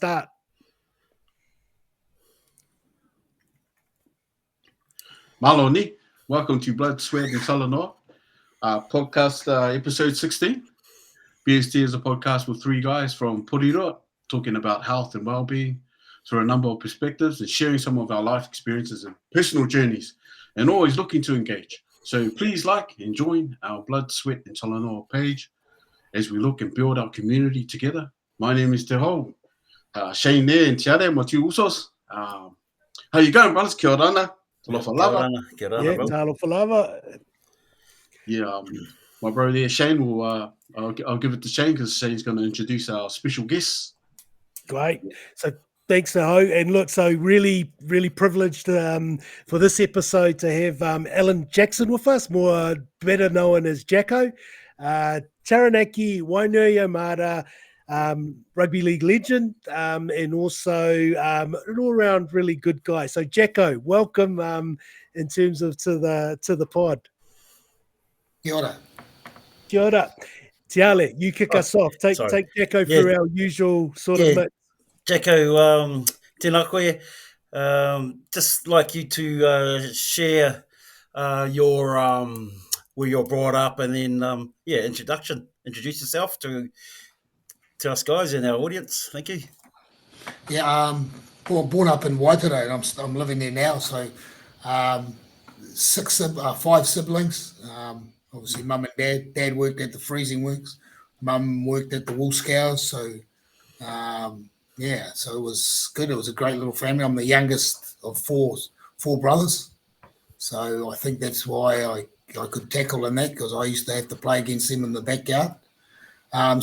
start. Maloni, welcome to Blood, Sweat and Talanoa podcast, episode 16. BST is a podcast with three guys from Puriroa talking about health and well-being through a number of perspectives and sharing some of our life experiences and personal journeys, and always looking to engage. So please like and join our Blood, Sweat and Talanoa page as we look and build our community together. My name is Te Hou. Shane there and Tiare, Mati Usos. How you going, brothers? Kia ora. Kia ora, Yeah, bro. talo falava. Yeah, my bro there, Shane, will I'll give it to Shane because Shane's going to introduce our special guests. Great. So thanks, Ho. And look, so really, really privileged for this episode to have Alan Jackson with us, better known as Jacko. Taranaki, Wainui Mara, rugby league legend, and also an all-round really good guy. So Jacko, welcome in terms of to the pod. Kia ora. Kia ora. Tiale, you kick us off. Take Jacko through our usual sort of mix. Jacko, tēnā koe. Just like you to share your where you're brought up, and then introduce yourself to us guys and our audience. Thank you. Yeah, born up in Waitara, and I'm living there now. So, 5 siblings. Obviously, mum and dad. Dad worked at the freezing works. Mum worked at the wool scours. So, so it was good. It was a great little family. I'm the youngest of four brothers. So I think that's why I could tackle in that, because I used to have to play against them in the backyard. Went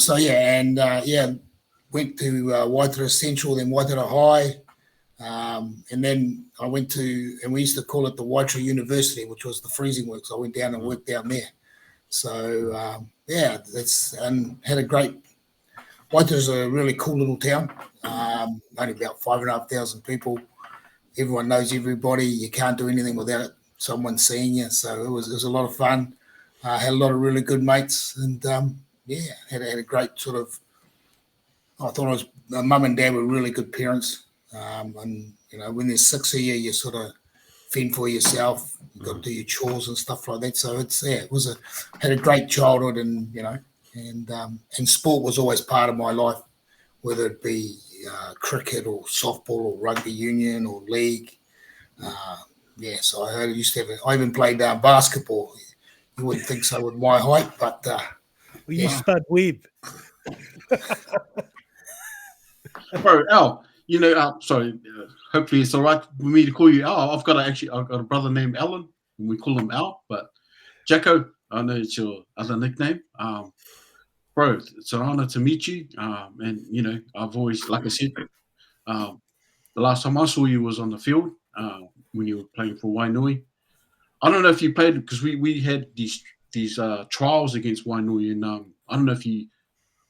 to Waitara Central, then Waitara High, and then I went to, and we used to call it the Waitara University, which was the freezing works. I went down and worked down there. So and had a great. Waitara's a really cool little town. Only about 5,500 people. Everyone knows everybody. You can't do anything without someone seeing you. So it was a lot of fun. Had a lot of really good mates, and had a great sort of. I thought mum and dad were really good parents. And when there's 6 of you, you sort of fend for yourself. You got to do your chores and stuff like that. So had a great childhood, and and sport was always part of my life, whether it be cricket or softball or rugby union or league. So I used to have I even played basketball. You wouldn't think so with my height, but you spud web. Bro, Al, sorry, hopefully it's all right for me to call you Al. I've got a brother named Alan, and we call him Al, but Jacko, I know it's your other nickname. Bro, it's an honor to meet you. And I've always, like I said, the last time I saw you was on the field when you were playing for Wainui. I don't know if you played, because we had these trials against Wainui, and I don't know if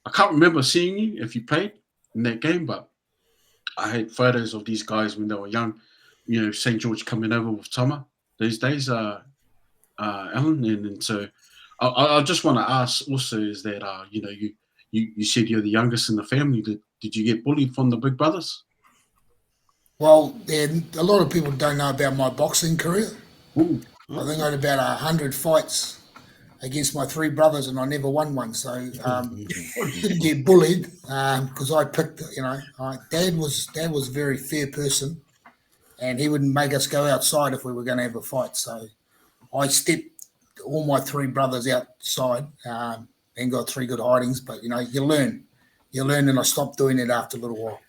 I can't remember seeing you if you played in that game, but I had photos of these guys when they were young. St. George coming over with Tama these days, Alan, and so I just want to ask also is that you said you're the youngest in the family. Did you get bullied from the big brothers? Well, a lot of people don't know about my boxing career. Ooh. I think I had about 100 fights against my 3 brothers, and I never won one. So didn't get bullied because I picked. Dad was a very fair person, and he wouldn't make us go outside if we were going to have a fight. So I stepped all my 3 brothers outside and got 3 good hidings. But you learn, and I stopped doing it after a little while.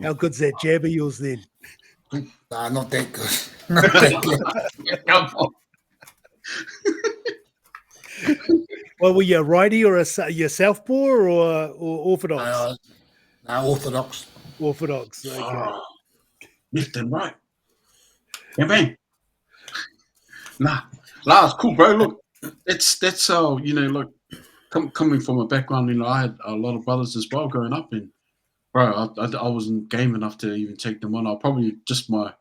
How good's that jab of yours then? Not that good. Not that good. Well, were you a righty or you southpaw or orthodox? No, orthodox. Orthodox. Okay. Left and right. Yeah, man. Nah, it's cool, bro. Look, that's how look. Coming from a background, I had a lot of brothers as well growing up, and bro, I wasn't game enough to even take them on. I'll probably just my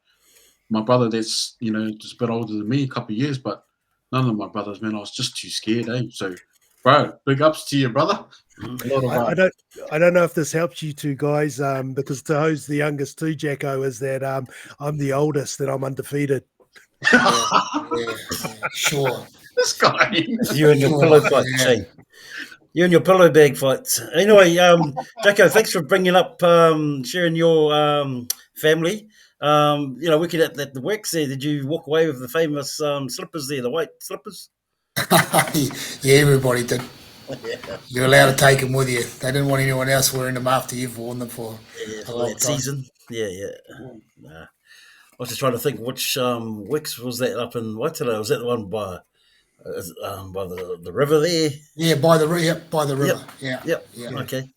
brother that's just a bit older than me, a couple of years, but none of my brothers, man, I was just too scared, So Bro, big ups to you, brother. Mm. A lot of I don't know if this helps you two guys, because Tahoe's the youngest too, Jacko, is that I'm the oldest and I'm undefeated. Yeah, sure. this guy. You and your Sure, pillow fight, yeah. Shane. You and your pillow bag fights. Anyway, Jacko, thanks for bringing up, sharing your family. Working at the works there, did you walk away with the famous slippers there, the white slippers? Yeah, everybody did. Yeah, You're allowed to take them with you. They didn't want anyone else wearing them after you've worn them for a for long that time. season. Yeah. Nah. I was just trying to think which Wicks was that up in Waitara? Was that the one by the river there? Yeah, by the river. Yep. Yeah. Okay.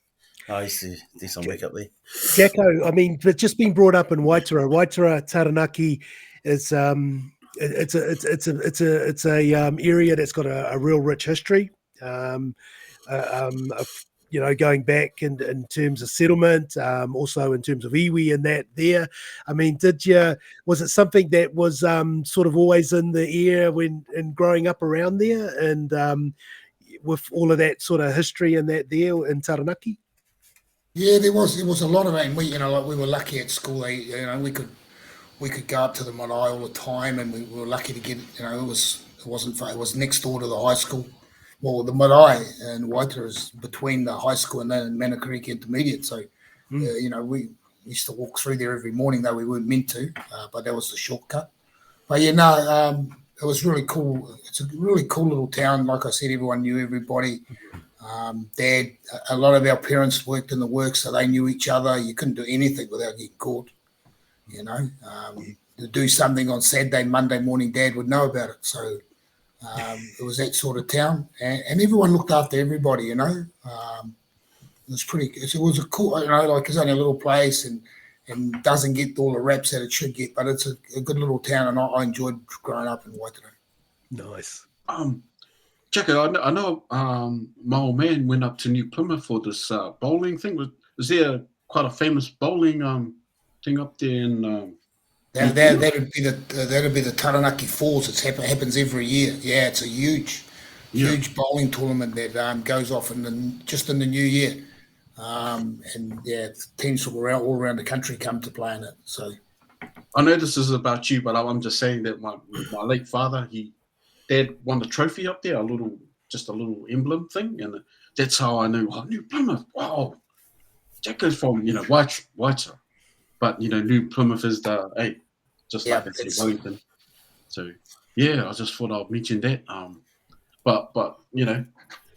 I used to do some work up there. Jacko, I mean, but just being brought up in Waitara Taranaki is it's a area that's got a real rich history. Going back in terms of settlement, also in terms of iwi and that there. I mean, was it something that was sort of always in the air when growing up around there, and with all of that sort of history and that there in Taranaki? Yeah, there was a lot of it, and we were lucky at school. We could go up to the marae all the time, and we were lucky to get. It was next door to the high school. Well, the marae in Waitara is between the high school and then Manukiriki Intermediate. So, we used to walk through there every morning, though we weren't meant to, but that was the shortcut. But it was really cool. It's a really cool little town. Like I said, everyone knew everybody. A lot of our parents worked in the work, so they knew each other. You couldn't do anything without getting caught. To do something on Saturday, Monday morning, Dad would know about it. So it was that sort of town, and everyone looked after everybody. It was it was a cool. It's only a little place and doesn't get all the raps that it should get, but it's a good little town, and I enjoyed growing up in Waitara. Nice. Jacko, I know my old man went up to New Plymouth for this bowling thing. Was there quite a famous bowling thing up there in that'd be the Taranaki Falls. It happens every year. Yeah, it's a huge bowling tournament that goes off just in the new year. Teams from all around the country come to play in it. So I know this is about you, but I'm just saying that my late father, Dad won the trophy up there, a little emblem thing, and that's how I knew. New Plymouth, wow, Jacko's from Waitara, but New Plymouth is just like I said, Wellington. So I just thought I'd mention that. But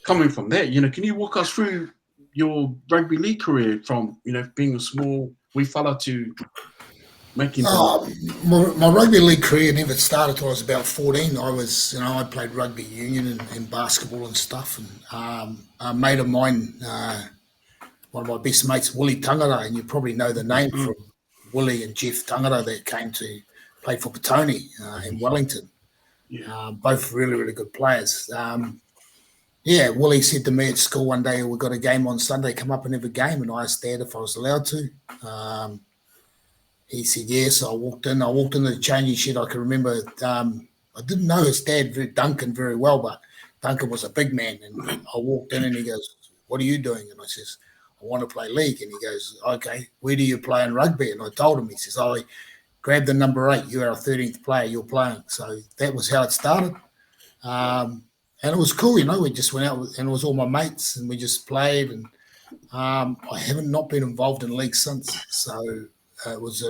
coming from that, can you walk us through your rugby league career from being a small wee fella to making? My rugby league career never started until I was about 14. I played rugby union and basketball and stuff. And a mate of mine, one of my best mates, Willie Tangara, and you probably know the name from Willie and Jeff Tangara that came to play for Petone in Wellington. Yeah. Both really, really good players. Willie said to me at school one day, "We've got a game on Sunday, come up and have a game." And I asked Dad if I was allowed to. He said yes. So I walked in the changing shed. I can remember, I didn't know his dad, Duncan, very well, but Duncan was a big man. And I walked in and he goes, "What are you doing?" And I says, "I want to play league." And he goes, "Okay, where do you play in rugby?" And I told him. He says, "I grab the number 8. You're our 13th player. You're playing." So that was how it started. And it was cool, we just went out and it was all my mates and we just played. And I haven't not been involved in league since. So it's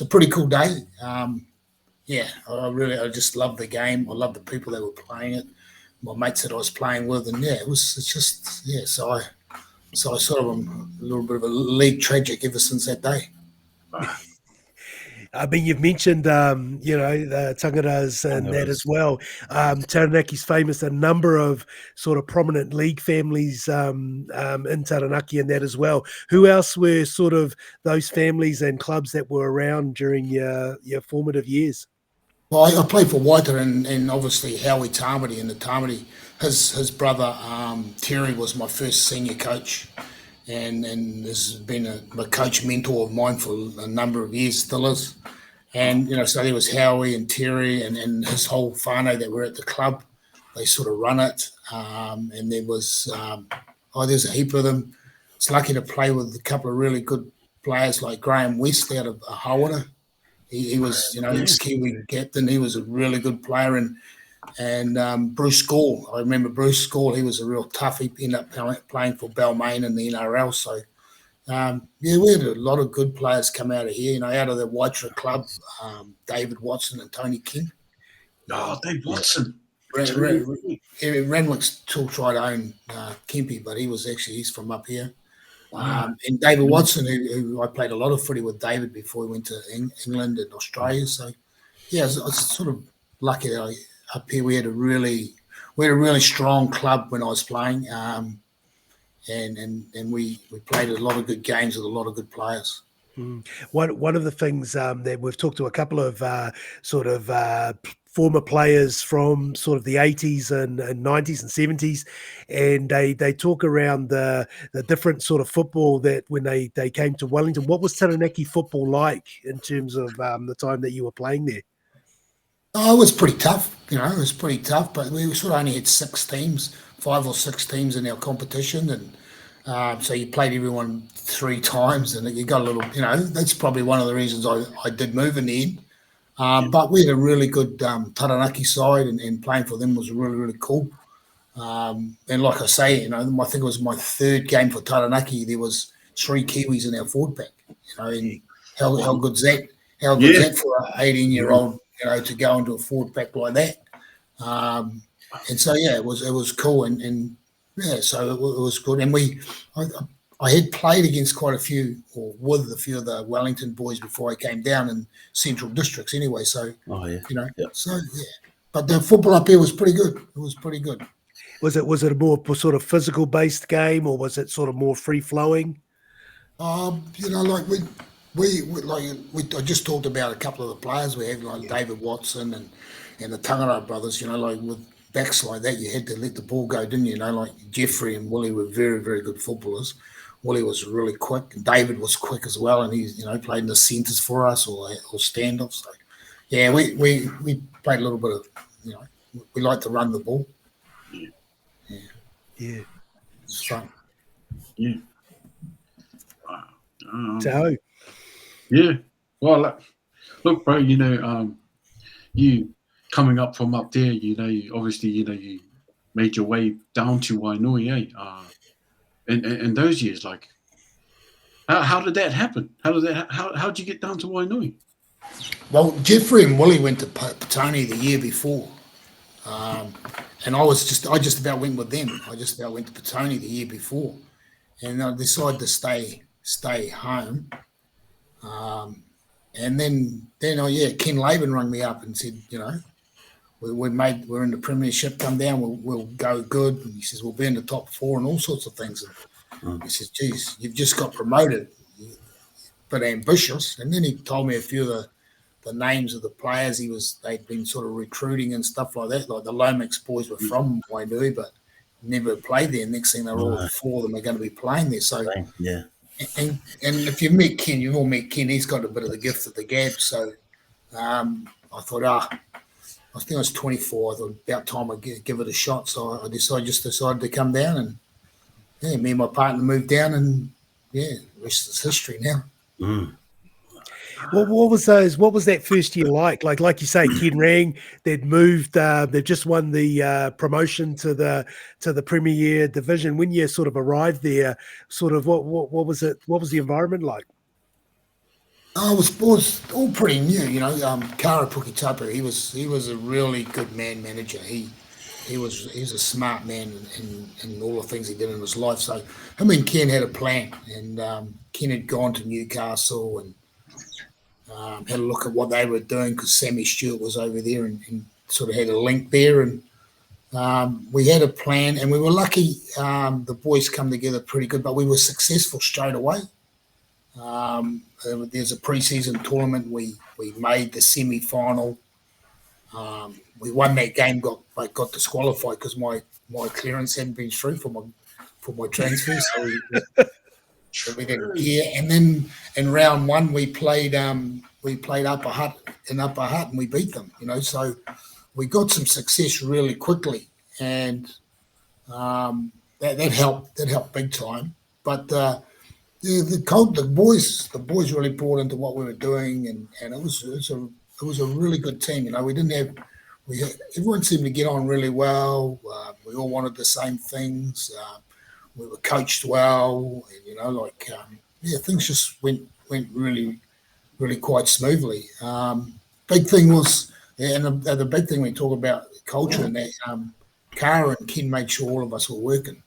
a pretty cool day. I just love the game. I love the people that were playing it, my mates that I was playing with. And so I sort of am a little bit of a league tragic ever since that day. I mean, you've mentioned, the Tangaras and that as well. Taranaki's famous, a number of sort of prominent league families in Taranaki and that as well. Who else were sort of those families and clubs that were around during your formative years? Well, I played for Waitara and obviously Howie Tamati, and the Tamati, his brother Terry was my first senior coach. And has been a coach mentor of mine for a number of years, still is. And, so there was Howie and Terry and his whole whānau that were at the club. they sort of run it. And there was there's a heap of them. It's lucky to play with a couple of really good players like Graham West out of Hawana. He was, ex-Kiwi captain. He was a really good player. And Bruce Gall, I remember Bruce Gall. He was a real tough. He ended up playing for Balmain in the NRL. So, we had a lot of good players come out of here, out of the Waitara club, David Watson and Tony King. Oh, Dave Watson. Renwick still tried to own Kempy, but he's from up here. And David Watson, who I played a lot of footy with David before he went to England and Australia. So, I was sort of lucky that up here we had a really strong club when I was playing, and we played a lot of good games with a lot of good players. One of the things that we've talked to a couple of former players from sort of the 80s and 90s and 70s, and they talk around the different sort of football that when they came to Wellington. What was Taranaki football like in terms of the time that you were playing there? Oh, it was pretty tough. It was pretty tough, but we sort of only had 5 or 6 teams in our competition, and so you played everyone 3 times, and you got a little, that's probably one of the reasons I did move in the end. But we had a really good Taranaki side, and playing for them was really, really cool. And like I say, I think it was my 3rd game for Taranaki. There was 3 Kiwis in our forward pack. And how good's that? How good's that for an 18-year-old? To go into a forward pack like that, and so it was cool, and so it was good. And I had played against quite a few, or with a few of the Wellington boys before I came down in Central Districts. Anyway, so but the football up here was pretty good. It was pretty good. Was it a more sort of physical based game, or was it sort of more free flowing? I just talked about a couple of the players we had, like David Watson and the Tangara brothers. Like with backs like that, you had to let the ball go, didn't you? Like Jeffrey and Willie were very, very good footballers. Willie was really quick, and David was quick as well, and he's played in the centres for us or standoffs. So we played a little bit of we like to run the ball. Yeah, it's fun. Yeah. So. Yeah. Well, look, bro, you coming up from up there, you obviously, you made your way down to Wainui, in those years, like, how did that happen? How'd you get down to Wainui? Well, Jeffrey and Willie went to Petone the year before. And I just about went with them. I just about went to Petone the year before. And I decided to stay home. And then Ken Laban rang me up and said, we're in the premiership, come down, we'll go good. And he says, we'll be in the top 4 and all sorts of things. And he says, geez, you've just got promoted, but ambitious. And then he told me a few of the names of the players they'd been sort of recruiting and stuff like that. Like the Lomax boys were from Wainui, but never played there. Next thing all 4 of them are going to be playing there. So yeah. And if you meet Ken, you've all met Ken. He's got a bit of the gift of the gab. So I thought, I think I was 24. I thought about time I give it a shot. So I decided to come down, and me and my partner moved down, and the rest is history now. Well, what was that first year like? Like you say, Ken rang. They'd moved. They've just won the promotion to the Premier Division. When you sort of arrived there, sort of what was it? What was the environment like? It was all pretty new. Kara Pukitapu. He was a really good manager. He's a smart man in all the things he did in his life. So him and Ken had a plan, and Ken had gone to Newcastle and had a look at what they were doing because Sammy Stewart was over there and sort of had a link there. And we had a plan, and we were lucky. The boys come together pretty good, but we were successful straight away. There's a pre-season tournament. We made the semi-final. We won that game. Got disqualified because my clearance hadn't been through for my transfer. So we didn't care. And then in round 1 we played Upper Hutt, and we beat them. So we got some success really quickly. and that helped big time. But the boys really brought into what we were doing, and it was a really good team. We didn't have everyone seemed to get on really well. We all wanted the same things. We were coached well, and things just went really, really quite smoothly. Big thing was, and the big thing we talk about culture, and that Cara and Ken made sure all of us were working.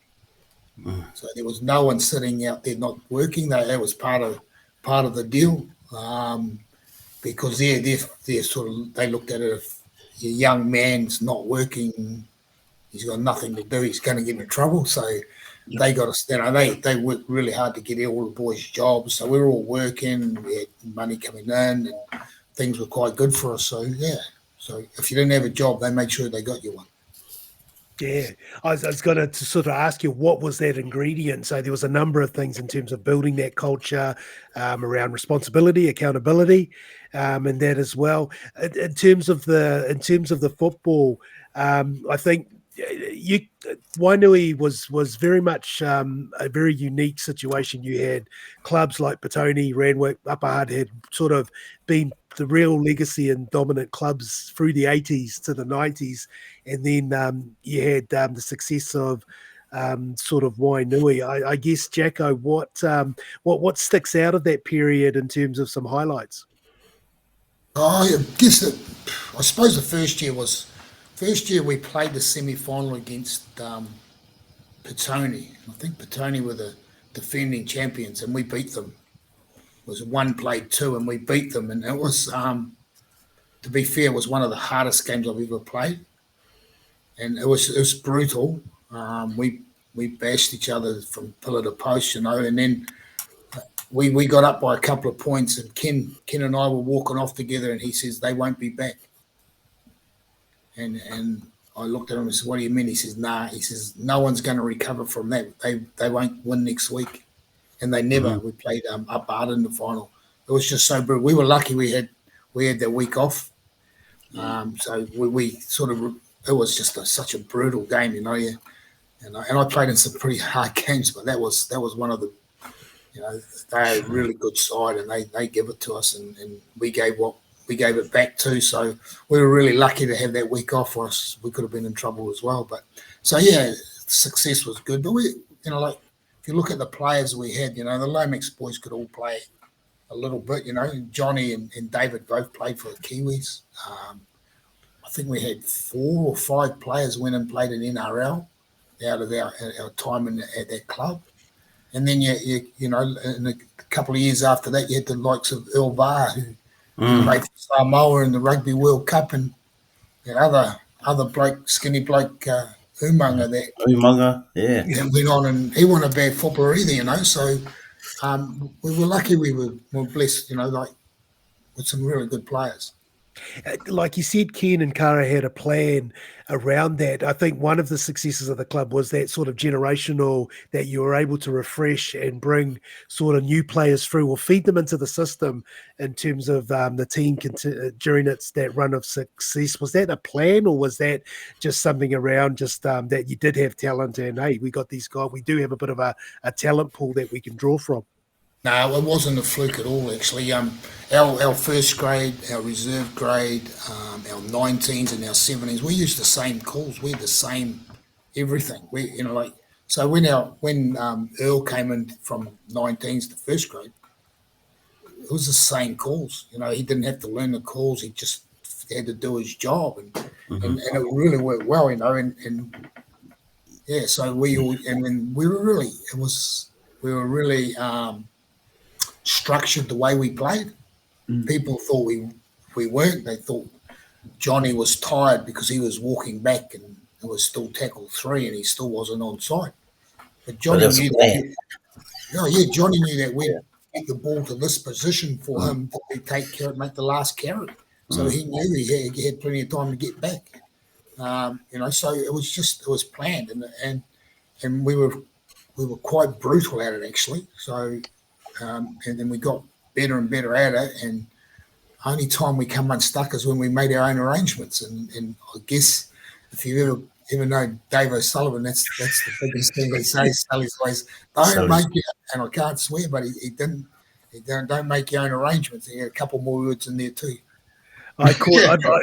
So there was no one sitting out there not working. That was part of the deal, because they're sort of, they looked at it, if a young man's not working, he's got nothing to do, he's going to get into trouble. So they got us, they worked really hard to get all the boys jobs. So we were all working, we had money coming in, and things were quite good for us. So so if you didn't have a job, they made sure they got you one. Yeah, I was going to sort of ask you, what was that ingredient? So there was a number of things in terms of building that culture around responsibility, accountability, and that as well. In terms of the football, I think Wainui was very much a very unique situation. You had clubs like Petone, Randwick, Upper Hutt had sort of been the real legacy and dominant clubs through the 80s to the 90s, and then you had the success of sort of Wainui. I guess, Jacko, what sticks out of that period in terms of some highlights? I suppose the first year we played the semi-final against Petone. I think Petone were the defending champions, and we beat them. It was 1 played 2, and we beat them. And it was, to be fair, it was one of the hardest games I've ever played, and it was brutal. We bashed each other from pillar to post, and then we got up by a couple of points, and Ken and I were walking off together, and he says they won't be back. And I looked at him and said, "What do you mean?" He says, "Nah." He says, "No one's going to recover from that. They won't win next week." And they never. Mm-hmm. We played Upper Hutt in the final. It was just so brutal. We were lucky we had that week off. So we sort of, it was just such a brutal game, And I played in some pretty hard games, but that was one of the, they're a really good side, and they give it to us, and we gave it back too. So we were really lucky to have that week off, or else we could have been in trouble as well. But so success was good. But we, if you look at the players we had, the Lomax boys could all play a little bit. Johnny and David both played for the Kiwis. I think we had 4 or 5 players went and played in NRL out of our time at that club. And then in a couple of years after that, you had the likes of Earl Barr, who played for Samoa in the Rugby World Cup, and other bloke, skinny bloke, Umaga there. Umaga, yeah. And went on, and he wasn't a bad footballer either, So we were lucky, we were blessed, with some really good players. Like you said, Ken and Cara had a plan around that. I think one of the successes of the club was that sort of generational, that you were able to refresh and bring sort of new players through, or feed them into the system in terms of the team during that run of success. Was that a plan, or was that just something around just that you did have talent, and hey, we got these guys, we do have a bit of a talent pool that we can draw from? No, it wasn't a fluke at all, actually. Our first grade, our reserve grade, our 19s and our 17s, we used the same calls. We had the same everything. So when Earl came in from 19s to first grade, it was the same calls. He didn't have to learn the calls. He just had to do his job, and it really worked well. So we were really structured the way we played. People thought we weren't. They thought Johnny was tired because he was walking back and it was still tackle 3 and he still wasn't on side. But Johnny knew that. Johnny knew that we'd get the ball to this position for him to take care of, make the last carry. So he knew he had plenty of time to get back. So it was planned, and we were quite brutal at it, actually. So. And then we got better and better at it, and only time we come unstuck is when we made our own arrangements. And I guess if you even though Dave O'Sullivan, that's the biggest thing he says. Sully's always, don't make it, and I can't swear, but he didn't. Don't make your own arrangements. He had a couple more words in there too.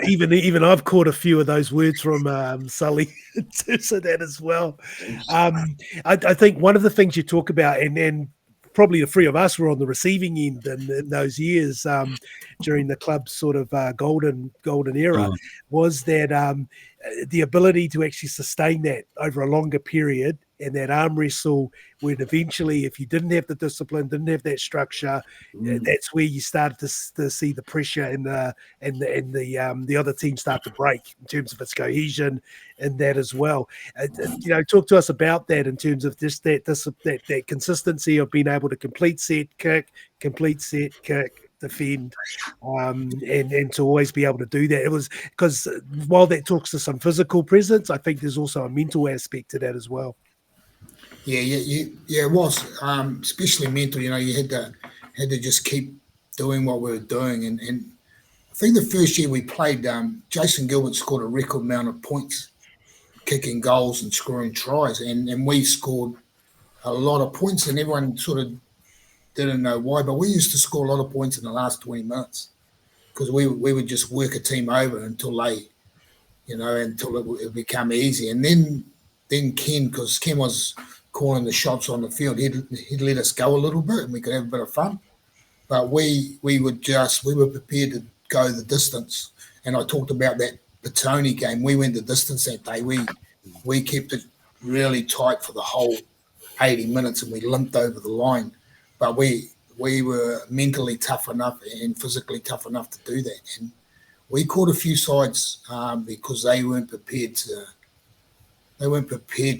Even I've caught a few of those words from Sully to that as well. I think one of the things you talk about, and probably the three of us were on the receiving end in those years during the club's sort of golden era, was that the ability to actually sustain that over a longer period, and that arm wrestle when eventually, if you didn't have the discipline, didn't have that structure, that's where you started to see the pressure and the other team start to break in terms of its cohesion and that as well. Talk to us about that in terms of just that consistency of being able to complete set, kick, defend, and to always be able to do that. It was because while that talks to some physical presence, I think there's also a mental aspect to that as well. Yeah, it was, especially mental. You had to just keep doing what we were doing, and I think the first year we played, Jason Gilbert scored a record amount of points, kicking goals and scoring tries, and we scored a lot of points, and everyone sort of didn't know why, but we used to score a lot of points in the last 20 minutes because we would just work a team over until until it would become easy, and then Ken, because Ken was calling the shots on the field, he'd let us go a little bit and we could have a bit of fun. But we were prepared to go the distance. And I talked about that Petone game. We went the distance that day. We kept it really tight for the whole 80 minutes and we limped over the line. But we were mentally tough enough and physically tough enough to do that. And we caught a few sides because they weren't prepared to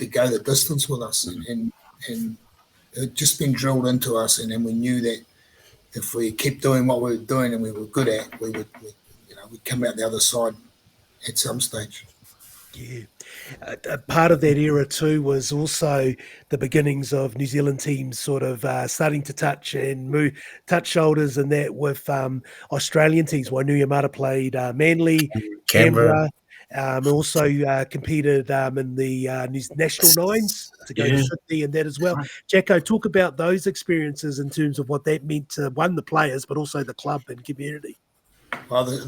go the distance with us, and it had just been drilled into us, and then we knew that if we kept doing what we were doing and we were good at, we'd come out the other side at some stage. Yeah. Part of that era too was also the beginnings of New Zealand teams sort of starting to touch shoulders and that with Australian teams. Wainui Mata played Manly, Canberra. Also competed in the National Nines to go to Sydney and that as well. Jacko, talk about those experiences in terms of what that meant to, one, the players, but also the club and community. Well, it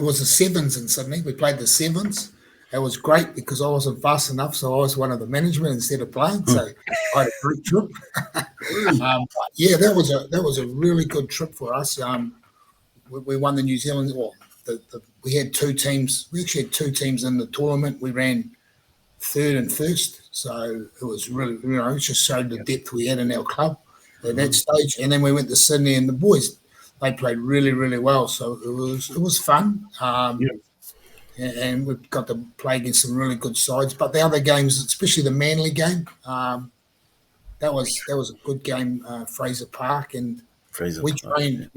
was the Sevens in Sydney. We played the Sevens. It was great because I wasn't fast enough, so I was one of the management instead of playing. So I had a great trip. That was a really good trip for us. We won the New Zealand. Well, we had two teams. We actually had two teams in the tournament. We ran third and first, so it was really, it just showed the depth we had in our club at that stage. And then we went to Sydney, and the boys, they played really, really well. So it was fun. And we got to play against some really good sides. But the other games, especially the Manly game, that was a good game. Fraser Park, and we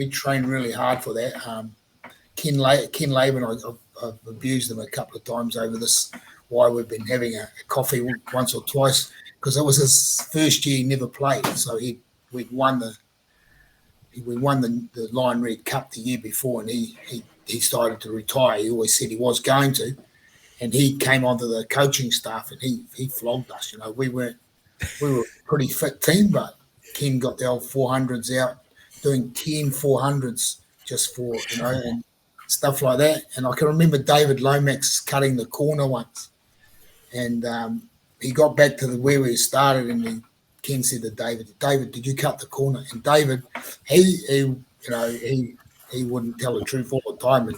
trained really hard for that. Ken Laban, I've abused him a couple of times over this. Why we've been having a coffee once or twice, because it was his first year he never played. So we won the Lion Red Cup the year before, and he started to retire. He always said he was going to, and he came onto the coaching staff and he flogged us. We were a pretty fit team, but Ken got the old 400s out, doing 10 400s just for and stuff like that. And I can remember David Lomax cutting the corner once, and he got back to where we started, and Ken said to David, did you cut the corner? And David, he wouldn't tell the truth all the time, and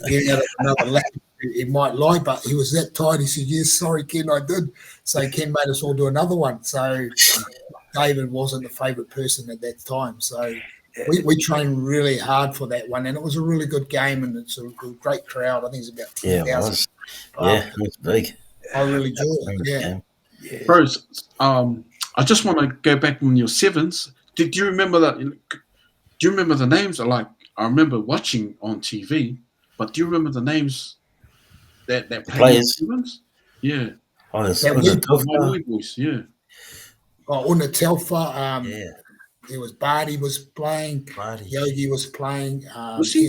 getting out of another lap, he might lie, but he was that tired. He said, yes, sorry, Ken, I did. So Ken made us all do another one. So David wasn't the favourite person at that time. So we trained really hard for that one, and it was a really good game, and it's a great crowd. I think it's about 10,000. Yeah, it was big. I really enjoyed it. Yeah. Bros, I just want to go back on your sevens. Did you remember that? Do you remember the names? I remember watching on TV, but do you remember the names that played in sevens? Yeah. Oh, the boys. Yeah. Oh, Una Telfa. There was Barty was playing. Yogi was playing. Was he?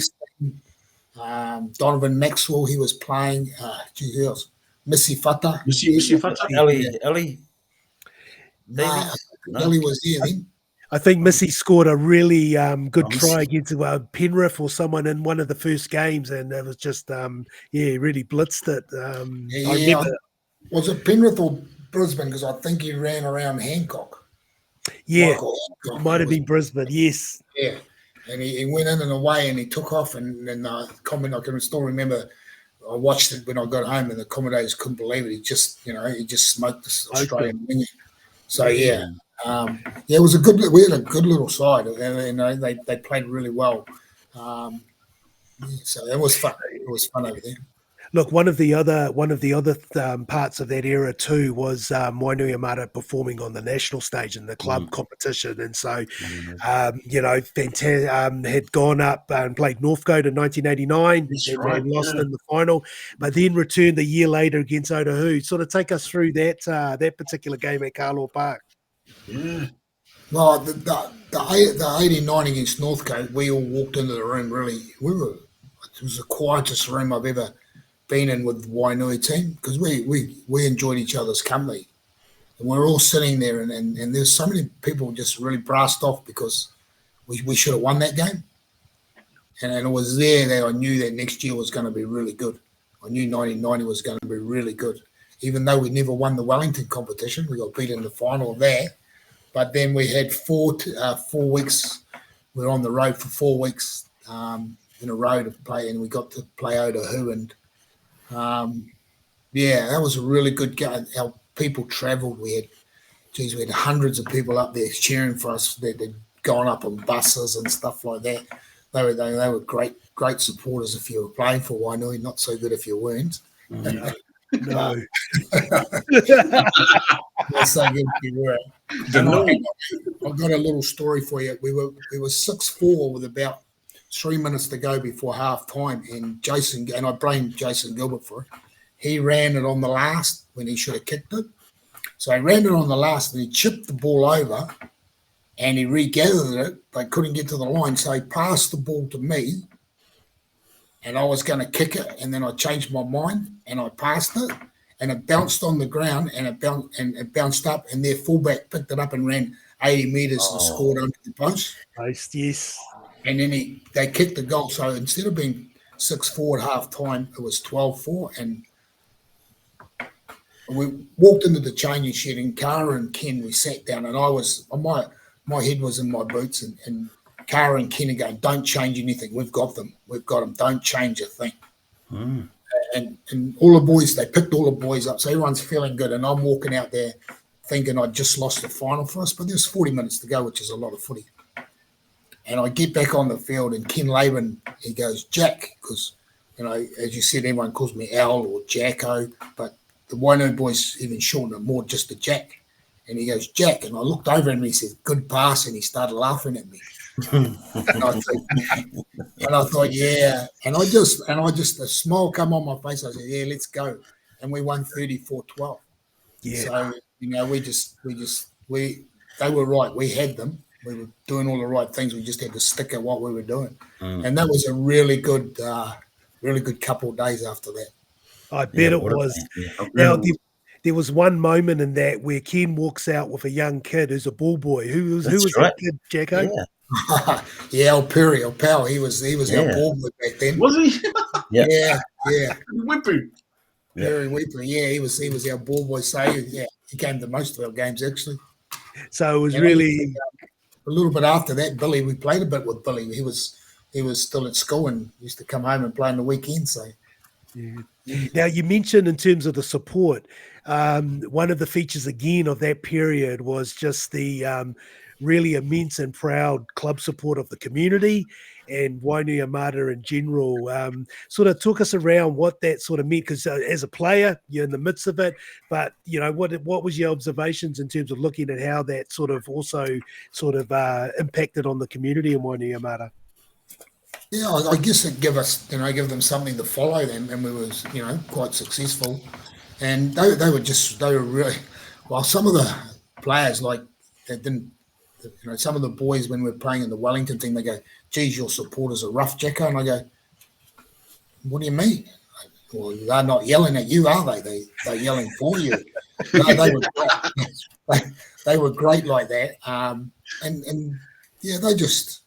Donovan Maxwell, he was playing. Who else? Missy Fata. Missy Fata? Ellie. Nah, No. Ellie was here then. I think Missy scored a really good Missy. try against Penrith or someone in one of the first games, and it was just really blitzed it. I remember. Was it Penrith or Brisbane? Because I think he ran around Hancock. Yeah, Michael Hancock. might have been Brisbane. Yes. Yeah, and he went in and away, and he took off, and then comment I can still remember. I watched it when I got home, and the commentators couldn't believe it. He just smoked this Australian winger. So yeah, it was we had a good little side, and they played really well. So it was fun. It was fun over there. Look, one of the other parts of that era too was Wainuiomata performing on the national stage in the club competition, and so had gone up and played Northcote in 1989 and lost in the final, but then returned a year later against Otahu. Sort of take us through that particular game at Carlaw Park. Yeah. Well, the 89 against Northcote, we all walked into the room. Really, it was the quietest room I've ever been in with the Wainui team, because we enjoyed each other's company, and we're all sitting there, and there's so many people just really brassed off because we should have won that game, and it was there that I knew that next year was going to be really good. I knew 1990 was going to be really good, even though we never won the Wellington competition. We got beat in the final there, but then we had 4 weeks. We were on the road for 4 weeks in a row to play, and we got to play Otahu, and that was a really good game. Our people travelled. We had hundreds of people up there cheering for us. They'd gone up on buses and stuff like that. They were great supporters if you were playing for Wainui. Not so good if you weren't. No. Not so good if you were. I've got a little story for you. We were 6-4 with about 3 minutes to go before half time, and I blame Jason Gilbert for it. He ran it on the last when he should have kicked it. So he ran it on the last, and he chipped the ball over, and he regathered it. They couldn't get to the line, so he passed the ball to me, and I was going to kick it, and then I changed my mind, and I passed it, and it bounced on the ground, and it bounced up, and their fullback picked it up and ran 80 metres and scored under the post. Yes. And then they kicked the goal. So instead of being 6-4 at half time, it was 12-4. And we walked into the changing shed, and Cara and Ken, we sat down, and my head was in my boots, and Cara and Ken are going, don't change anything. We've got them. Don't change a thing. And all the boys, they picked all the boys up. So everyone's feeling good. And I'm walking out there thinking I'd just lost the final for us, but there's 40 minutes to go, which is a lot of footy. And I get back on the field, and Ken Laban, he goes, Jack, because, as you said, everyone calls me Al or Jacko, but the Wainui boys even shorten it more just to Jack. And he goes, Jack. And I looked over at him, and he said, good pass, and he started laughing at me. and I thought, yeah. And I just a smile come on my face. I said, yeah, let's go. And we won 34-12. Yeah. So, they were right. We had them. We were doing all the right things. We just had to stick at what we were doing. And that was a really good couple of days after that. I bet it was. Now, there was one moment in that where Ken walks out with a young kid who's a ball boy. Who was that kid, Jacko? Yeah, Al Perry, Al Powell. He was our ball boy back then. Was he? Yeah. Whippy. Perry Whipper. Yeah, he was our ball boy. So he came to most of our games actually. So it was really a little bit after that. Billy, we played a bit with Billy. He was still at school and used to come home and play on the weekend. So. Yeah. Now, you mentioned in terms of the support, one of the features again of that period was just the really immense and proud club support of the community and Wainuiomata in general. Sort of took us around what that sort of meant, because as a player, you're in the midst of it, but what was your observations in terms of looking at how that sort of also impacted on the community in Wainuiomata? Yeah, I guess it give them something to follow them, and we was quite successful. And they were really well. Some of the players some of the boys when we were playing in the Wellington team, they go, "Geez, your supporters are rough, Jacko," and I go, "What do you mean?" well, they're not yelling at you, are they? They're yelling for you. No, they were great like that. And yeah, they just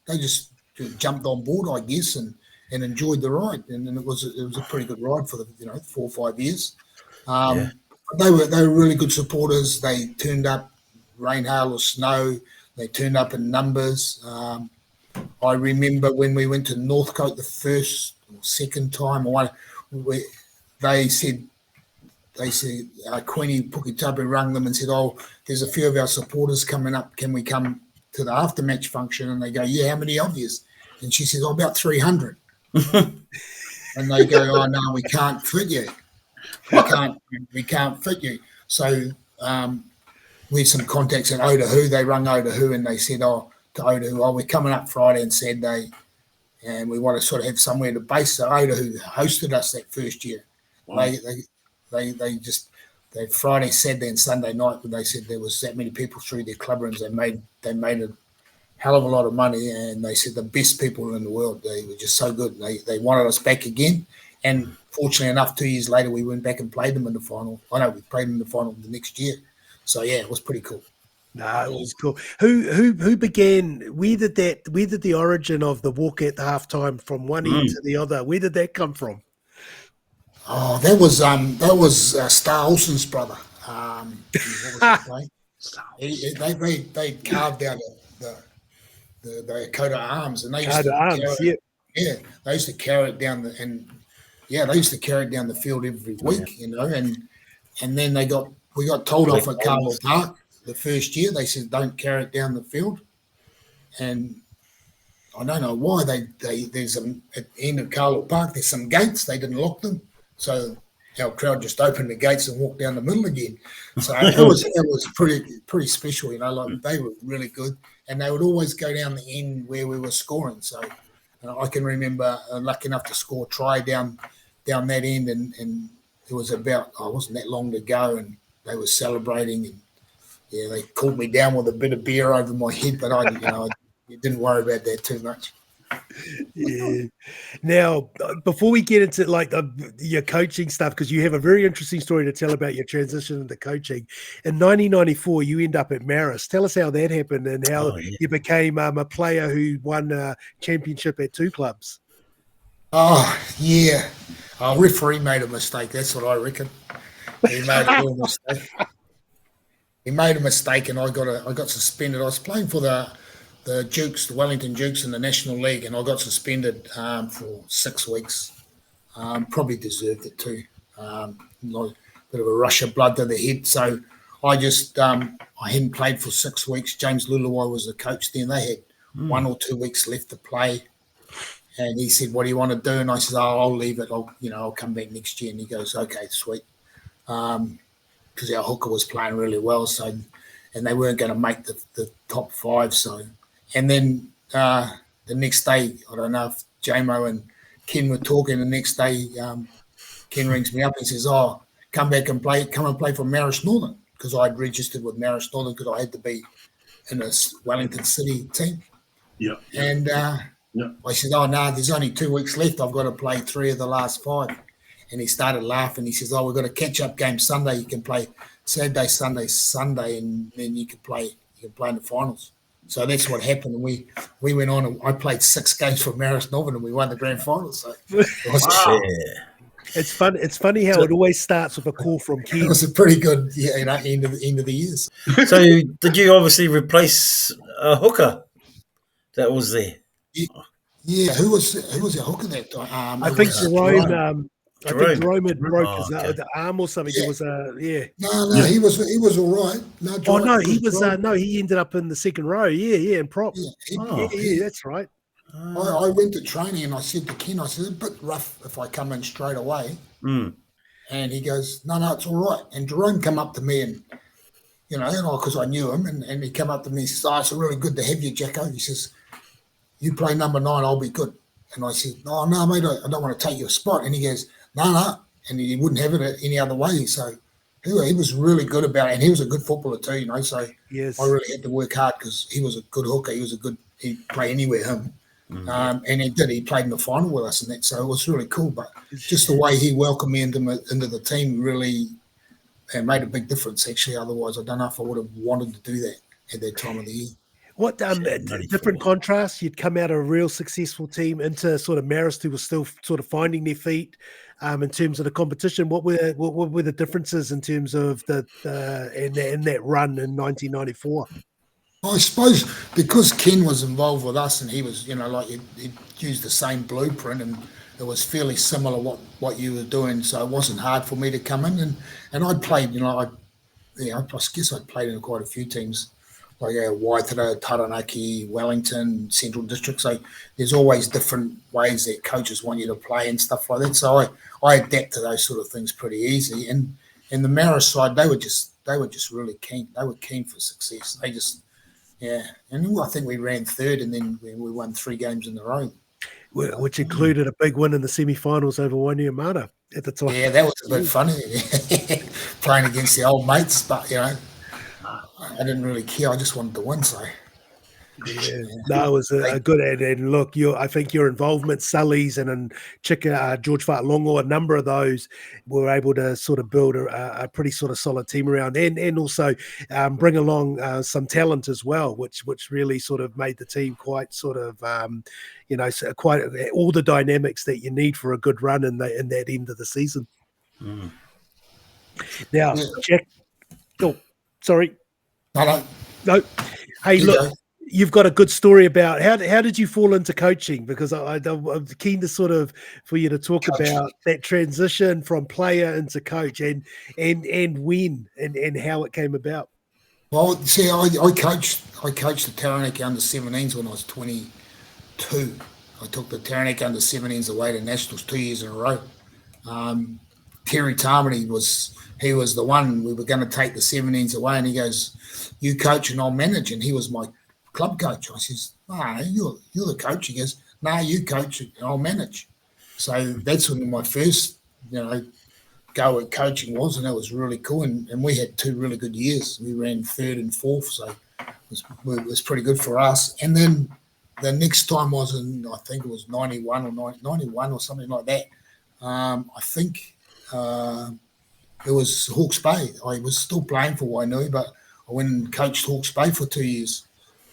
jumped on board, I guess, and enjoyed the ride. And it was a pretty good ride for the 4 or 5 years. They were really good supporters. They turned up, rain, hail, or snow. They turned up in numbers. I remember when we went to Northcote the first or second time, they said Queenie Pukitapu rang them and said, "Oh, there's a few of our supporters coming up. Can we come to the after-match function?" And they go, "Yeah, how many of you?" And she says, "Oh, about 300." And they go, "Oh, no, we can't fit you. We can't fit you." So we had some contacts in Otahu. They rung Otahu and they said, to Otahu, "Oh, we're coming up Friday and Saturday and we want to sort of have somewhere to base." So Otahu hosted us that first year. Wow. They Friday, Saturday and Sunday night, when they said there was that many people through their club rooms, they made a hell of a lot of money, and they said the best people in the world. They were just so good. They wanted us back again, and fortunately enough, 2 years later we went back and played them in the final. I know we played them in the final the next year. So yeah, it was pretty cool. No, it was cool. Who began? Where did the origin of the walk at the halftime from one end to the other? Where did that come from? Oh, that was Star Olsen's brother. They carved out the Dakota arms, and they used they used to carry it down the field every week, and then we got told off at Carmel Park the first year. They said don't carry it down the field, and I don't know why there's at the end of Carmel Park there's some gates, they didn't lock them, so our crowd just opened the gates and walked down the middle again. So it was pretty special, like they were really good, and they would always go down the end where we were scoring. So I can remember lucky enough to score a try down that end, and it was about wasn't that long to go, and they were celebrating, and yeah, they called me down with a bit of beer over my head, but I didn't worry about that too much. Yeah. Now, before we get into your coaching stuff, because you have a very interesting story to tell about your transition into coaching. In 1994, you end up at Marist. Tell us how that happened and how you became a player who won a championship at 2 clubs. Oh yeah, our referee made a mistake. That's what I reckon. He made a real mistake. He made a mistake, and I got suspended. I was playing for the Dukes, the Wellington Dukes in the National League, and I got suspended for 6 weeks. Probably deserved it too. A bit of a rush of blood to the head. So I just I hadn't played for 6 weeks. James Luluwai was the coach then. They had 1 or 2 weeks left to play, and he said, "What do you want to do?" And I said, "I'll leave it. I'll come back next year." And he goes, "Okay, sweet," because our hooker was playing really well. So, and they weren't going to make the top 5. So. And then the next day, I don't know if JMO and Ken were talking. The next day, Ken rings me up and says, "Oh, come and play for Marist Northern," because I'd registered with Marist Northern because I had to be in a Wellington City team. Yeah. And I said, "Oh, no, there's only 2 weeks left. I've got to play 3 of the last 5." And he started laughing. He says, "Oh, we've got a catch-up game Sunday. You can play Saturday, Sunday, and then you can play in the finals." So that's what happened. And we went on, and I played 6 games for Marist Northern, and we won the grand final. So It's fun. It's funny how it always starts with a call from Ken. It was a pretty good end of the years. So did you obviously replace a hooker that was there? Yeah, who was our hooker that time? I think Jerome. I think Jerome had broke the arm or something. Yeah. It was No, he was all right. He ended up in the second row. Yeah, in prop. Yeah, that's right. I went to training and I said to Ken, I said, "It's a bit rough if I come in straight away." And he goes, no, it's all right. And Jerome come up to me and, because I knew him, and he come up to me and says, "Oh, it's really good to have you, Jacko." He says, "You play number 9, I'll be good." And I said, "No, mate, I don't want to take your spot." And he goes, No. And he wouldn't have it any other way. So he was really good about it. And he was a good footballer too, So yes. I really had to work hard because he was a good hooker. He'd play anywhere, him. And he did. He played in the final with us and that, so it was really cool. But just the way he welcomed me into the team really made a big difference, actually. Otherwise, I don't know if I would have wanted to do that at that time of the year. What different contrasts? You'd come out of a real successful team into sort of Marist, who was still sort of finding their feet in terms of the competition. What were the differences in terms of in that run in 1994? I suppose because Ken was involved with us and he was, he used the same blueprint and it was fairly similar what you were doing, so it wasn't hard for me to come in and I'd played, I guess I'd played in quite a few teams like Waitara, Taranaki, Wellington, Central District. So there's always different ways that coaches want you to play and stuff like that. So I adapt to those sort of things pretty easy. And the Marist side, they were just really keen. They were keen for success. They just and I think we ran third, and then we won 3 games in a row, which included a big win in the semi-finals over Wainuiomata at the time. Yeah, that was a bit funny playing against the old mates, but I didn't really care. I just wanted to win, so. Yeah, no, it was a good and look, I think your involvement, Sully's and Chika, George Whaatlongo, a number of those were able to sort of build a pretty sort of solid team around and also bring along some talent as well, which really sort of made the team quite sort of quite all the dynamics that you need for a good run in that end of the season. Now, Jack. Oh, sorry. No. Hey, look. You've got a good story about how did you fall into coaching? Because I'm keen to sort of for you to talk about that transition from player into coach and when and how it came about. Well, see, I coached the Taranaki under 17s when I was 22. I took the Taranaki under 17s away to nationals 2 years in a row. Terry Tarmany was the one. We were going to take the 17s away, and he goes, "You coach and I'll manage." And he was my club coach. I says, "No, you're the coach." He goes, "No, you coach and I'll manage." So that's when my first, go at coaching was, and that was really cool. And we had 2 really good years. We ran 3rd and 4th, so it was pretty good for us. And then the next time was in, I think it was 91 or something like that. I think it was Hawke's Bay. I was still playing for Wainui, but I went and coached Hawke's Bay for 2 years.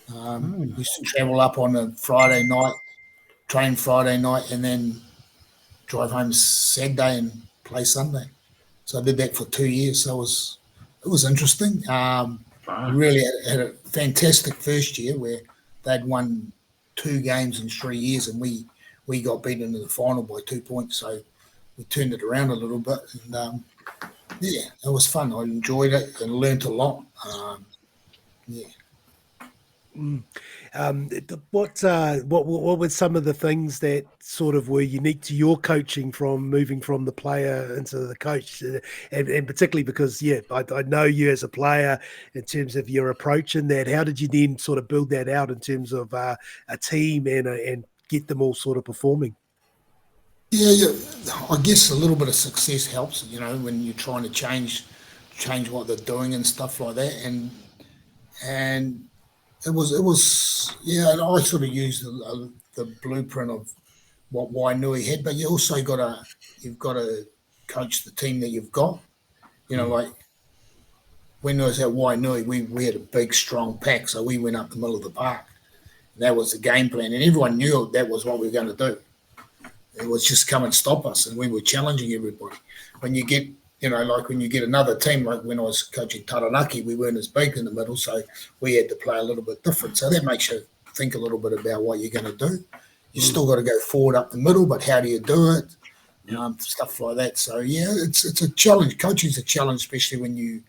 We used to travel up on a Friday night, train Friday night, and then drive home Saturday and play Sunday. So I did that for 2 years. So it was interesting. Really had a fantastic first year where they'd won 2 games in 3 years, and we got beaten in the final by 2 points. So we turned it around a little bit, and it was fun. I enjoyed it and learnt a lot. What were some of the things that sort of were unique to your coaching from moving from the player into the coach, and particularly because I know you as a player in terms of your approach in that. How did you then sort of build that out in terms of a team and get them all sort of performing? Yeah, I guess a little bit of success helps, when you're trying to change what they're doing and stuff like that, and it was and I sort of used the blueprint of what Wainui had, but you also you've got to coach the team that you've got. Like when I was at Wainui, we had a big strong pack, so we went up the middle of the park. That was the game plan, and everyone knew that was what we were going to do. It was just come and stop us, and we were challenging everybody. When you get like when you get another team, like when I was coaching Taranaki, we weren't as big in the middle, so we had to play a little bit different. So that makes you think a little bit about what you're going to do. You still got to go forward up the middle, but how do you do it? Stuff like that. So, it's a challenge. Coaching's a challenge, especially when you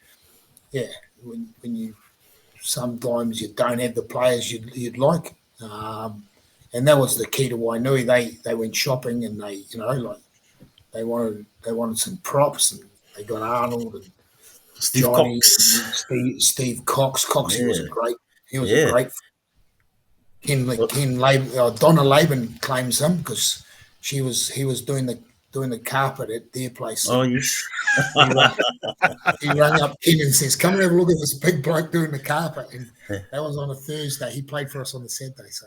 sometimes you don't have the players you'd like. And that was the key to Wainui. They went shopping and they wanted some props, and they got Arnold and Johnny, and Steve Cox. He was a great. Donna Laban claims him because he was doing the carpet at their place. Oh yes. He rang up Ken and says, "Come and have a look at this big bloke doing the carpet." And that was on a Thursday. He played for us on the Saturday. So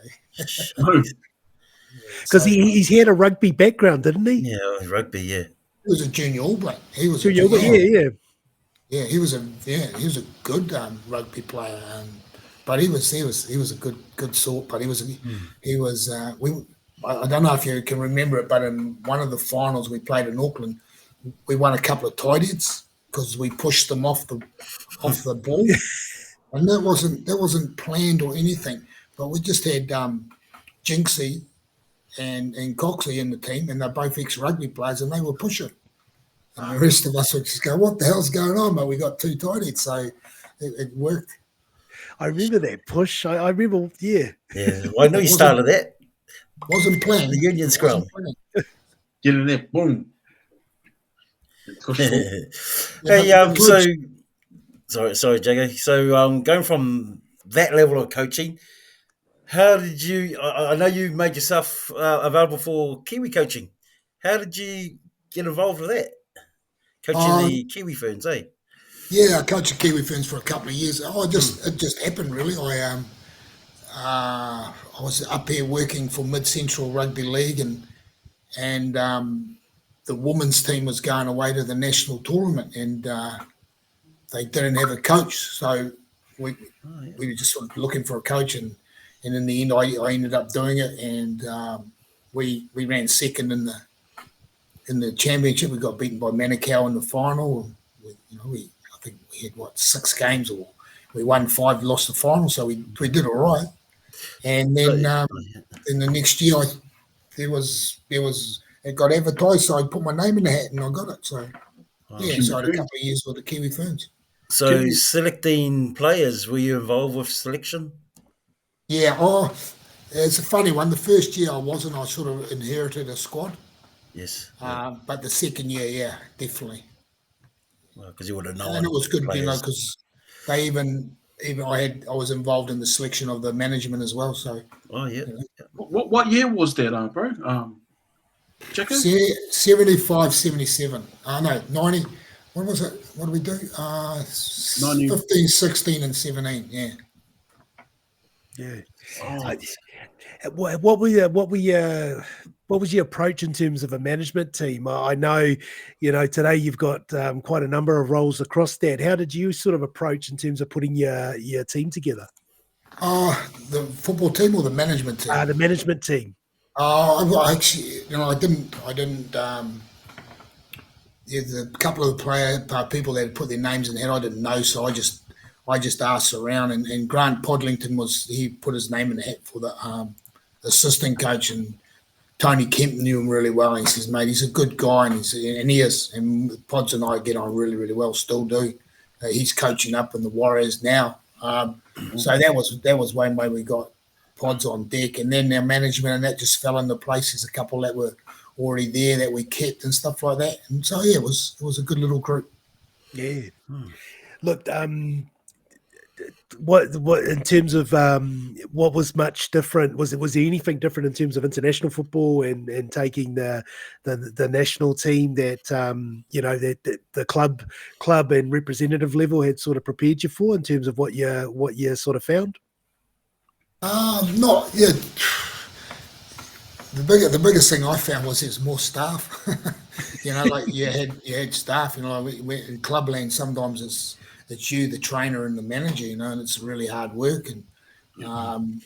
Because So he's had a rugby background, didn't he? Yeah, rugby, yeah. he was a junior All Black. He was So, yeah. Yeah, he was a good rugby player, but he was a good sort. But I don't know if you can remember it, but in one of the finals we played in Auckland, we won a couple of tight ends because we pushed them off the ball, and that wasn't planned or anything. But we just had Jinxie and Coxie in the team, and they're both ex-rugby players, and they were pushing. And the rest of us would just go, what the hell's going on? But we got two tight ends, so it worked. I remember that push. I remember, yeah. Yeah, well, I know you started that. Wasn't planned. The Union Scrum. Get in there, boom. Sorry, Jacko. So, going from that level of coaching, how did you? I know you made yourself available for Kiwi coaching. How did you get involved with that? Coaching the Kiwi Ferns, eh? Yeah, I coached the Kiwi Ferns for a couple of years. It just happened really. I was up here working for Mid Central Rugby League, and the women's team was going away to the national tournament, and they didn't have a coach, so we were just sort of looking for a coach, and in the end, I ended up doing it, and we ran second in the championship. We got beaten by Manukau in the final. I think we had 6 games, or we won 5, lost the final, so we did all right. And then in the next year, it got advertised, so I put my name in the hat and I got it. So so I had a couple of years with the Kiwi Ferns. So selecting players, were you involved with selection? Yeah, it's a funny one. The first year I wasn't. I sort of inherited a squad. Yes. But the second year, yeah, definitely. Because you would have known. And it was good, players. because they even I was involved in the selection of the management as well. So. Oh yeah. What year was that, bro? Jacko? 75, 77. No, 90. What was it? What did we do? 15, 16, and 17. Yeah. Yeah. Oh. What was your approach in terms of a management team? I know, today you've got quite a number of roles across that. How did you sort of approach in terms of putting your team together? The football team or the management team? The management team. I actually, I didn't. The couple of the people that had put their names in the hat, I didn't know, so I just asked around, and Grant Podlington he put his name in the hat for the assistant coach, and Tony Kemp knew him really well, and he says, mate, he's a good guy, and he is, and Pods and I get on really, really well, still do. He's coaching up in the Warriors now, so that was one way we got Pods on deck, and then our management and that just fell into place. There's a couple that were already there that we kept and stuff like that, and so it was a good little group. Yeah. Look, what in terms of what was much different? Was there anything different in terms of international football and taking the national team that that the club and representative level had sort of prepared you for in terms of what you sort of found? Not yeah. The biggest thing I found was there's more staff. Like you had staff. In clubland sometimes it's you, the trainer, and the manager. And it's really hard work. And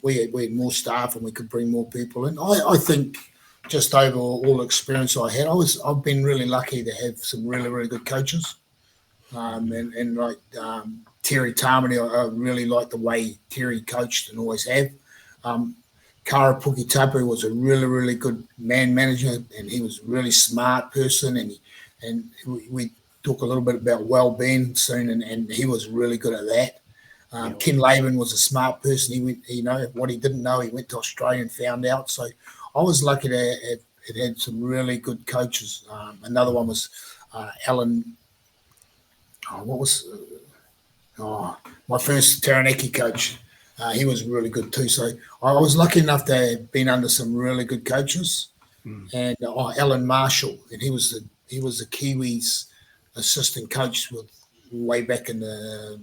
we had more staff, and we could bring more people in. I think just over all the experience I had, I've been really lucky to have some really, really good coaches. And like Terry Tarmany, I really like the way Terry coached and always have. Kara Pukitapu was a really, really good man manager, and he was a really smart person, and we talk a little bit about well-being soon, and he was really good at that. Ken Laban was a smart person. He went, what he didn't know, he went to Australia and found out. So I was lucky to have had some really good coaches. Another one was Alan. My first Taranaki coach. He was really good too. So I was lucky enough to have been under some really good coaches. And Alan Marshall, and he was the Kiwis assistant coach way back in the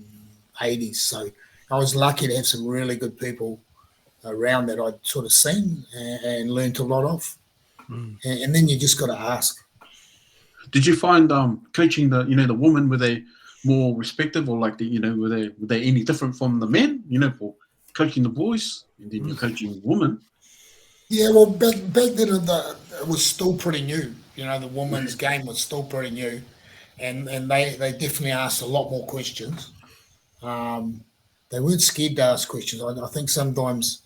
80s. So I was lucky to have some really good people around that I'd sort of seen and learnt a lot of. And then you just got to ask. Did you find coaching the women, were they more respective, or like were they any different from the men? For coaching the boys and then you're coaching women. Yeah, well, back then it was still pretty new. The women's game was still pretty new, and they definitely asked a lot more questions. They weren't scared to ask questions. I think sometimes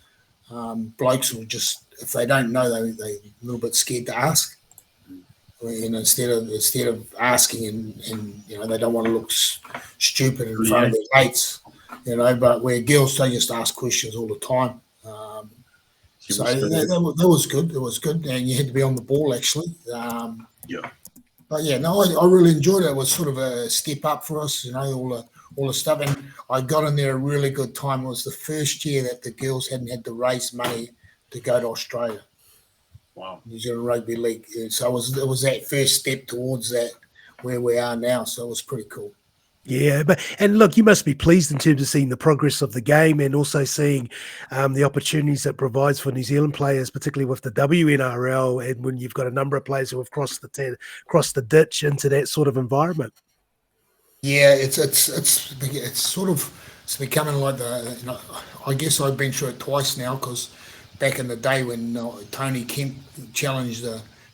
blokes will just, if they don't know, they're a little bit scared to ask. Instead of asking and they don't want to look stupid in front of their mates, but where girls, they just ask questions all the time. So that was good. It was good, and you had to be on the ball actually. But yeah, no, I really enjoyed it. It was sort of a step up for us, all the stuff. And I got in there a really good time. It was the first year that the girls hadn't had to raise money to go to Australia. Wow. New Zealand Rugby League. So it was that first step towards that where we are now. So it was pretty cool. Yeah, and look, you must be pleased in terms of seeing the progress of the game and also seeing the opportunities it provides for New Zealand players, particularly with the WNRL, and when you've got a number of players who have crossed the ditch into that sort of environment. Yeah, it's becoming like I guess I've been through it twice now, because back in the day when Tony Kemp challenged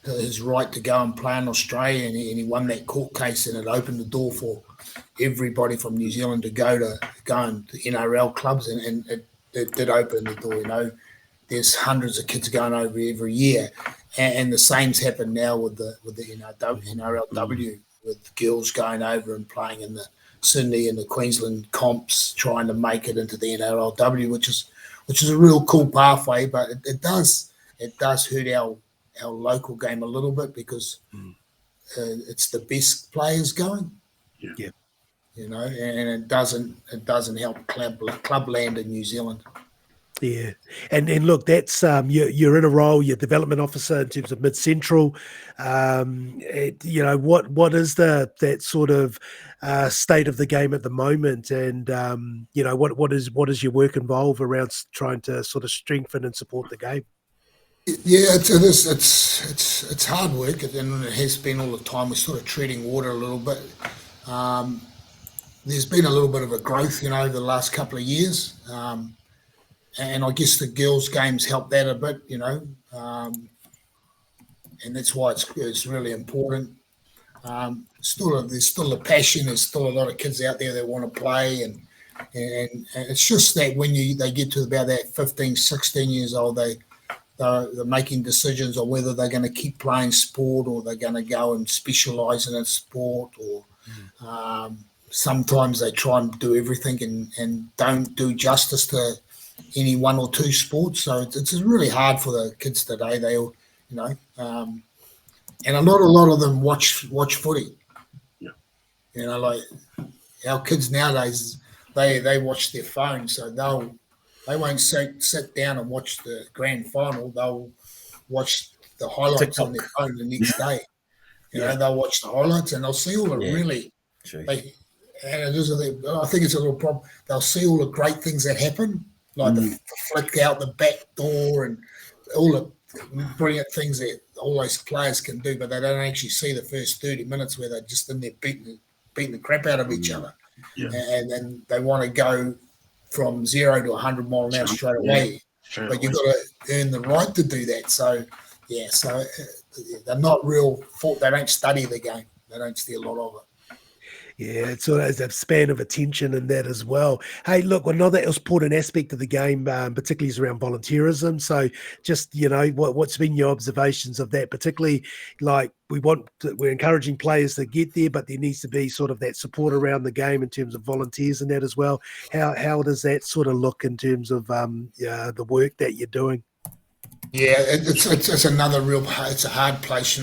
his right to go and play in Australia, and he won that court case, and it opened the door for everybody from New Zealand to go into NRL clubs, and it did open the door. There's hundreds of kids going over every year, and the same's happened now with the NRLW, with girls going over and playing in the Sydney and the Queensland comps, trying to make it into the NRLW, which is a real cool pathway, but it does hurt our local game a little bit, because it's the best players going. Yeah. And it doesn't help clubland in New Zealand. Yeah, and look, that's you're in a role, you're development officer in terms of Mid Central. What is that sort of state of the game at the moment, and what is your work involved around trying to sort of strengthen and support the game? Yeah, it's hard work, and it has been all the time. We're sort of treading water a little bit. There's been a little bit of a growth, over the last couple of years. And I guess the girls' games help that a bit, and that's why it's really important. There's still a passion. There's still a lot of kids out there that want to play, and it's just that when they get to about that 15, 16 years old, they're making decisions on whether they're going to keep playing sport, or they're going to go and specialise in a sport, or sometimes they try and do everything and don't do justice to any one or two sports. So it's really hard for the kids today. They all, and a lot of them watch footy. Yeah. Like our kids nowadays, they watch their phone, so they won't sit down and watch the grand final. They'll watch the highlights TikTok on their phone the next day. They'll watch the highlights, and they'll see all the really. I think it's a little problem. They'll see all the great things that happen, like the flick out the back door and all the brilliant things that all those players can do, but they don't actually see the first 30 minutes where they're just in there beating the crap out of each other. Yeah. And then they want to go from 0 to 100 mile an hour straight away. But you've got to earn the right to do that. So they're not real – they don't study the game. They don't see a lot of it. Yeah, it's sort of a span of attention in that as well. Hey, look, another important aspect of the game, particularly is around volunteerism. So just, what's been your observations of that, particularly like we're encouraging players to get there, but there needs to be sort of that support around the game in terms of volunteers and that as well. How does that sort of look in terms of the work that you're doing? Yeah, it's another it's a hard place,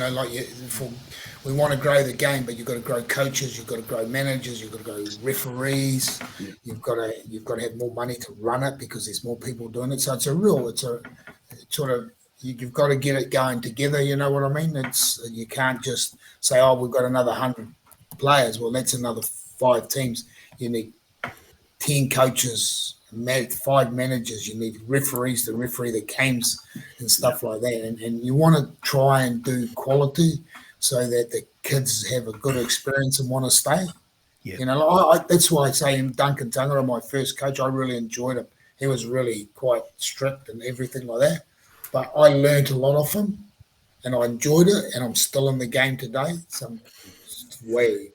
we want to grow the game, but you've got to grow coaches, you've got to grow managers, you've got to grow referees, you've got to have more money to run it because there's more people doing it. So you've got to get it going together. You know what I mean? You can't just say, we've got another 100 players. Well, that's another 5 teams. You need 10 coaches 5 managers. You need referees to referee the games and stuff like that. And you want to try and do quality so that the kids have a good experience and want to stay. Yeah. You know, that's why I say Duncan Tangara, my first coach, I really enjoyed him. He was really quite strict and everything like that. But I learned a lot of him, and I enjoyed it, and I'm still in the game today. So way.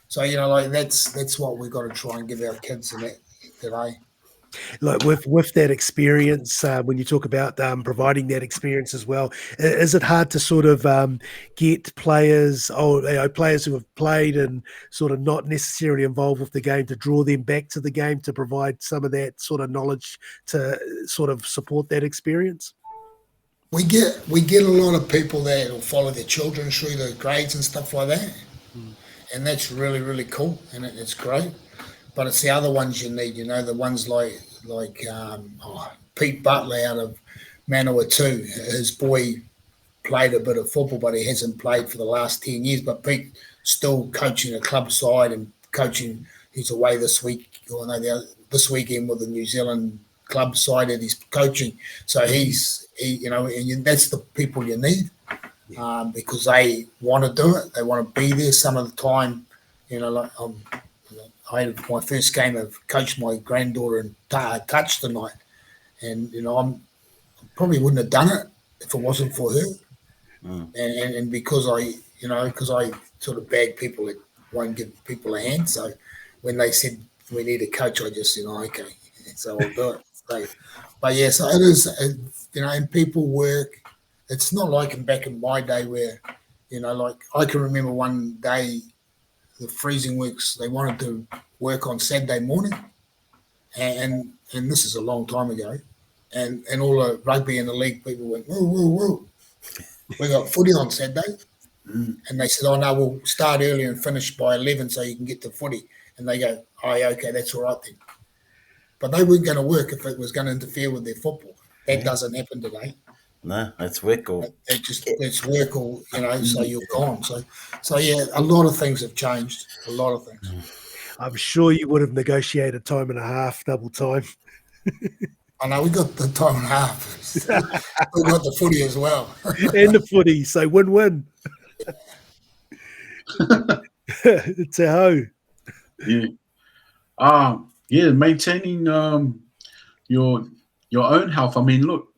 So, you know, like that's what we've got to try and give our kids in that today. Like with that experience, when you talk about providing that experience as well, is it hard to sort of get players, players who have played and sort of not necessarily involved with the game, to draw them back to the game, to provide some of that sort of knowledge to sort of support that experience? We get a lot of people that will follow their children through the grades and stuff like that, and that's really, really cool, and it's great. But it's the other ones you need, you know, the ones like Pete Butler out of Manawatu. His boy played a bit of football, but he hasn't played for the last 10 years. But Pete still coaching a club side and coaching. He's away this week, this weekend with the New Zealand club side that he's coaching. So and that's the people you need, because they want to do it. They want to be there some of the time. You know, like I had my first game of coached my granddaughter in touch tonight, and you know I probably wouldn't have done it if it wasn't for her, and because I sort of bag people that won't give people a hand. So when they said we need a coach, I just said, okay, so I'll do it. But yeah, so it is, and people work. It's not like back in my day where, you know, like I can remember one day. The freezing works, they wanted to work on Saturday morning, and this is a long time ago, and all the rugby in the league people went, whoa, we got footy on Saturday, and they said, oh no, we'll start early and finish by 11 so you can get to footy, and they go, oh yeah, okay, that's all right then. But they weren't going to work if it was going to interfere with their football. That doesn't happen today. No, that's work or it's work or, you know, so you're gone. So yeah, a lot of things have changed. A lot of things. I'm sure you would have negotiated time and a half, double time. I know we got the time and a half. We got the footy as well. And the footy, so win-win. It's a hoe. Yeah. Maintaining your own health. I mean, look,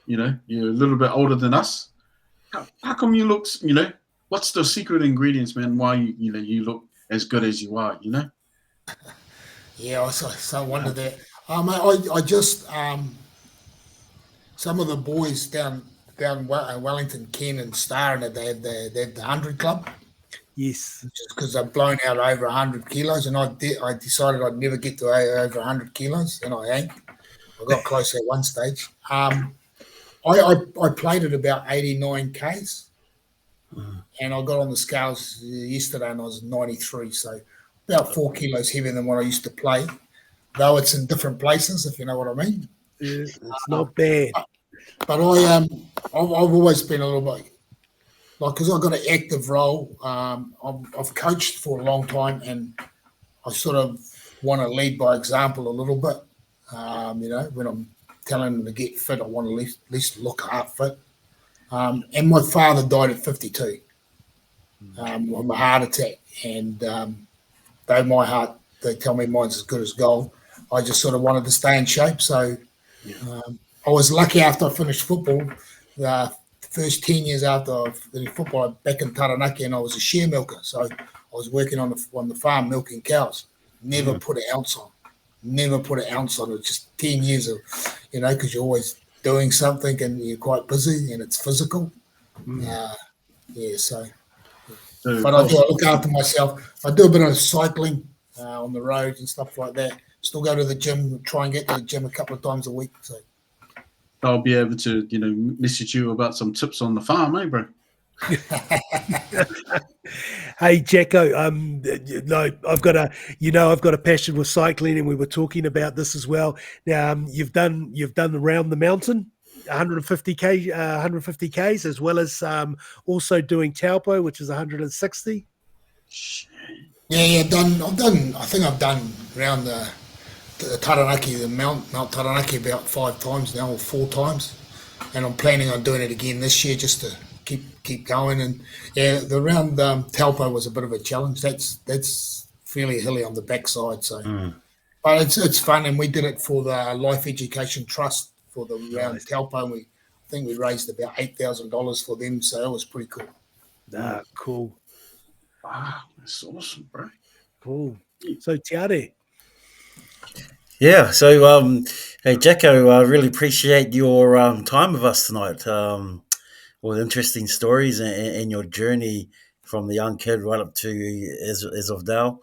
you know, you're a little bit older than us. How come you look, you know, what's the secret ingredients, man? Why, you look as good as you are, you know? Yeah, I wonder that. I just, some of the boys down Wellington, Ken and Star, and they have the 100 club. Yes. Just because I've blown out over 100 kilos, and I decided I'd never get to over 100 kilos, and I ain't. I got close at one stage. I played at about 89 Ks, and I got on the scales yesterday and I was 93, so about 4 kilos heavier than what I used to play, though it's in different places, if you know what I mean. Yeah, it's not bad. But I've always been a little bit, like, because I've got an active role. I've coached for a long time, and I sort of want to lead by example a little bit. You know, when I'm telling them to get fit, I want to at least look half fit. And my father died at 52 from a heart attack. And though they tell me mine's as good as gold, I just sort of wanted to stay in shape. So I was lucky after I finished football. The first 10 years after I finished football, I was back in Taranaki, and I was a share milker. So I was working on the farm milking cows. Never put an ounce on. Never put an ounce on it. Just 10 years of, you know, because you're always doing something and you're quite busy and it's physical. So. But I look after myself. I do a bit of cycling on the road and stuff like that. Still go to the gym, try and get to the gym a couple of times a week. So I'll be able to, you know, message you about some tips on the farm, eh, bro? Hey Jacko, I've got a passion with cycling, and we were talking about this as well. Now, you've done around the mountain, 150 k's, as well as also doing Taupo, which is 160. Yeah, I think I've done around the Taranaki, the Mount Taranaki, about 5 times now, or 4 times, and I'm planning on doing it again this year just to keep going. And yeah, the round Taupo was a bit of a challenge. That's fairly hilly on the backside, so but it's fun. And we did it for the Life Education Trust for the round Taupo. And I think we raised about $8,000 for them, so that was pretty cool. Cool. Wow, that's awesome, bro. Cool. So Tiare. Yeah, so hey Jacko, I really appreciate your time with us tonight. All the interesting stories and your journey from the young kid right up to as of now.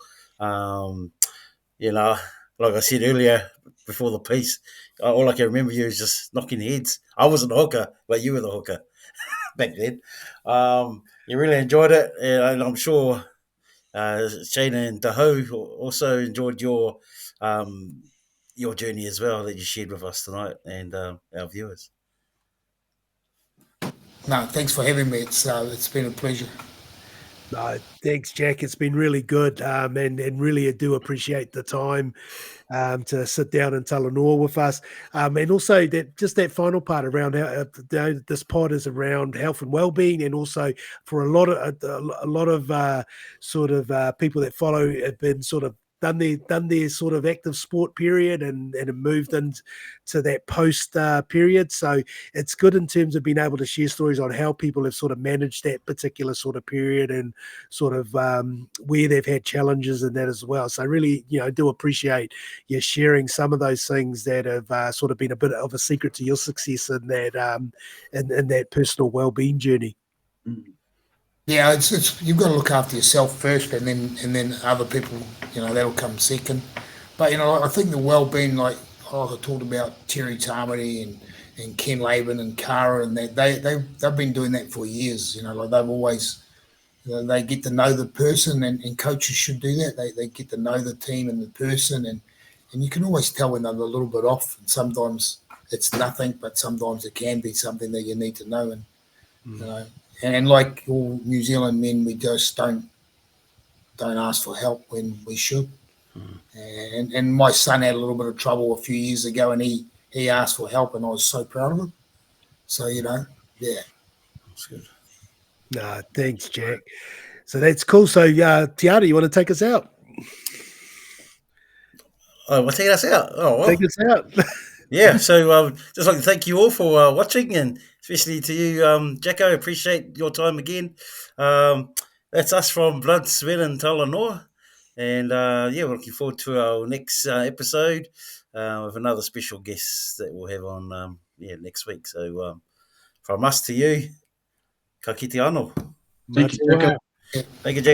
You know, like I said earlier before the piece, all I can remember you is just knocking heads. I wasn't a hooker, but you were the hooker back then. You really enjoyed it, and I'm sure Shana and Daho also enjoyed your journey as well that you shared with us tonight and our viewers. No, thanks for having me. It's been a pleasure. No, thanks, Jack. It's been really good, and really I do appreciate the time to sit down and Talanoa with us, and also that final part around how this pod is around health and well-being, and also for a lot of sort of people that follow have been sort of done their sort of active sport period and have moved into that post period. So it's good in terms of being able to share stories on how people have sort of managed that particular sort of period and sort of where they've had challenges in that as well. So I really, do appreciate you sharing some of those things that have sort of been a bit of a secret to your success in that in that personal well-being journey. Yeah, it's you've got to look after yourself first, and then other people, that'll come second. But I think the well-being, like I talked about Terry Tamati and Ken Laban and Cara, and they've been doing that for years. Like they've always they get to know the person, and coaches should do that. They get to know the team and the person, and you can always tell when they're a little bit off. And sometimes it's nothing, but sometimes it can be something that you need to know. And and like all New Zealand men, we just don't ask for help when we should. And my son had a little bit of trouble a few years ago, and he asked for help, and I was so proud of him. So yeah, That's good. No, thanks, Jack. So that's cool. So Tiara, you want to take us out? Oh, we'll take us out. Oh, well. Take us out. Yeah, so just like to thank you all for watching, and especially to you, Jacko. Appreciate your time again. That's us from Blood, Sweat and Talanoa, and we're looking forward to our next episode with another special guest that we'll have on next week. So from us to you, ka kite anō. Thank you, Jacko. Thank you, Jacko.